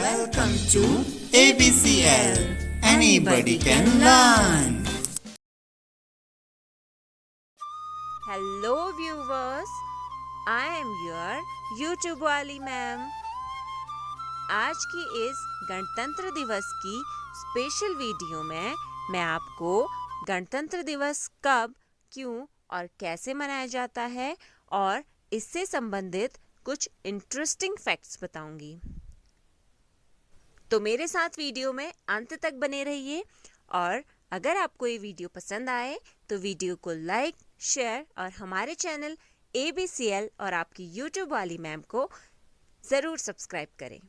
Welcome to ABCL. Anybody can learn. Hello viewers, I am your YouTube वाली ma'am. आज की इस गणतंत्र दिवस की स्पेशल वीडियो में मैं आपको गणतंत्र दिवस कब, क्यों और कैसे मनाया जाता है और इससे संबंधित कुछ इंटरेस्टिंग फैक्ट्स बताऊंगी। तो मेरे साथ वीडियो में अंत तक बने रहिए और अगर आपको ये वीडियो पसंद आए तो वीडियो को लाइक, शेयर और हमारे चैनल ABCL और आपकी YouTube वाली मैम को ज़रूर सब्सक्राइब करें।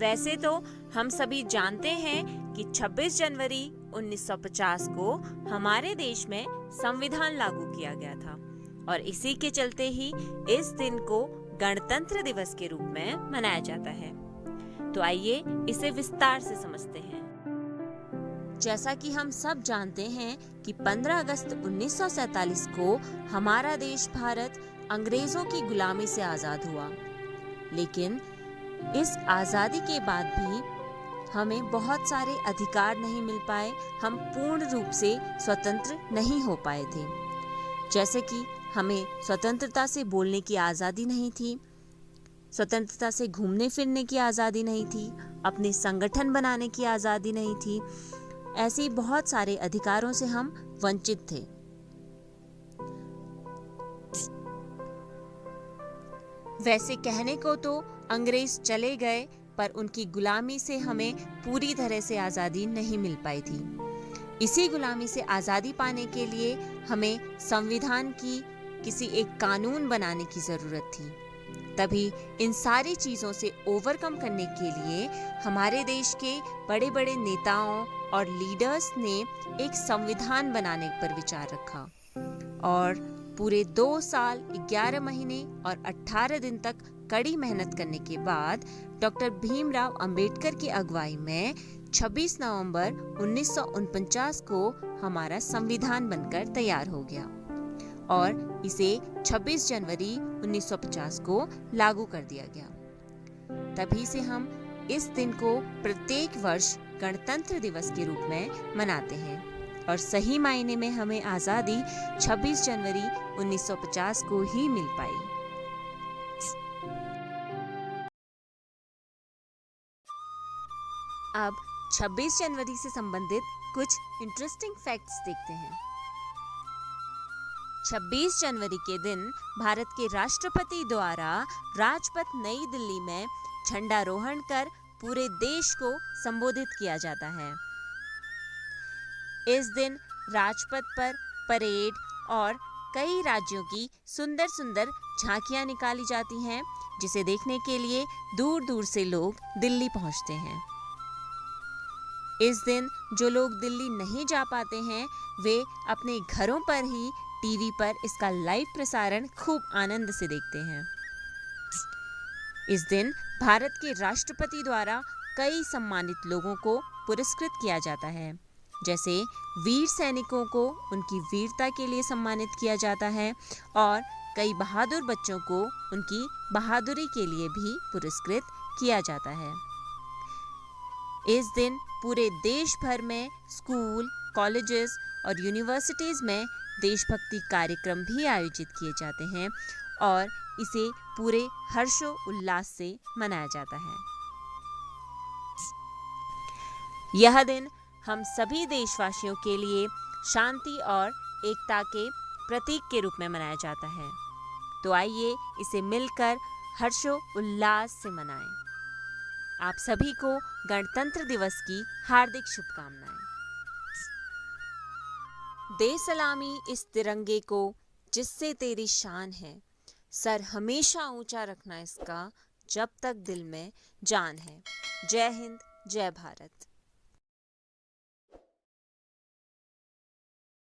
वैसे तो हम सभी जानते हैं कि 26 जनवरी 1950 को हमारे देश में संविधान लागू किया गया था और इसी के चलते ही इस दिन को गणतंत्र दिवस के रूप में मनाया जाता है। तो आइए इसे विस्तार से समझते हैं। जैसा कि हम सब जानते हैं कि 15 अगस्त 1947 को हमारा देश भारत अंग्रेजों की गुलामी से आजाद हुआ, लेकिन इस आजादी के बाद भी हमें बहुत सारे अधिकार नहीं मिल पाए। हम पूर्ण रूप से स्वतंत्र नहीं हो पाए थे। जैसे कि हमें स्वतंत्रता से बोलने की आज़ादी नहीं थी, स्वतंत्रता से घूमने फिरने की आज़ादी नहीं थी, अपने संगठन बनाने की आज़ादी नहीं थी। ऐसे बहुत सारे अधिकारों से हम वंचित थे। वैसे कहने को तो अंग्रेज चले गए, पर उनकी गुलामी से हमें पूरी तरह से आज़ादी नहीं मिल पाई थी। इसी गुलामी से आज़ादी पाने के लिए हमें संविधान की किसी एक कानून बनाने की ज़रूरत थी। तभी इन सारी चीज़ों से ओवरकम करने के लिए हमारे देश के बड़े बड़े नेताओं और लीडर्स ने एक संविधान बनाने पर विचार रखा और पूरे 2 साल 11 महीने और 18 दिन तक कड़ी मेहनत करने के बाद डॉक्टर भीमराव अंबेडकर की अगुवाई में 26 नवंबर 1949 को हमारा संविधान बनकर तैयार हो गया और इसे 26 जनवरी 1950 को लागू कर दिया गया। तभी से हम इस दिन को प्रत्येक वर्ष गणतंत्र दिवस के रूप में मनाते हैं और सही मायने में हमें आज़ादी 26 जनवरी 1950 को ही मिल पाई। अब 26 जनवरी से संबंधित कुछ इंटरेस्टिंग फैक्ट्स देखते हैं। 26 जनवरी के दिन भारत के राष्ट्रपति द्वारा राजपथ नई दिल्ली में झंडारोहण कर पूरे देश को संबोधित किया जाता है। इस दिन राजपथ पर परेड और कई राज्यों की सुंदर सुंदर झांकियां निकाली जाती हैं, जिसे देखने के लिए दूर दूर से लोग दिल्ली पहुंचते हैं। इस दिन जो लोग दिल्ली नहीं जा पाते हैं, वे अपने घरों पर ही टीवी पर इसका लाइव प्रसारण खूब आनंद से देखते हैं। इस दिन भारत के राष्ट्रपति द्वारा कई सम्मानित लोगों को पुरस्कृत किया जाता है। जैसे वीर सैनिकों को उनकी वीरता के लिए सम्मानित किया जाता है और कई बहादुर बच्चों को उनकी बहादुरी के लिए भी पुरस्कृत किया जाता है। इस दिन पूरे देश भर में स्कूल, कॉलेजेस और यूनिवर्सिटीज़ में देशभक्ति कार्यक्रम भी आयोजित किए जाते हैं और इसे पूरे हर्षो उल्लास से मनाया जाता है। यह दिन हम सभी देशवासियों के लिए शांति और एकता के प्रतीक के रूप में मनाया जाता है। तो आइए इसे मिलकर हर्षो उल्लास से मनाएं। आप सभी को गणतंत्र दिवस की हार्दिक शुभकामनाएं। दे सलामी इस तिरंगे को जिससे तेरी शान है, सर हमेशा ऊंचा रखना इसका जब तक दिल में जान है। जय हिंद, जय भारत।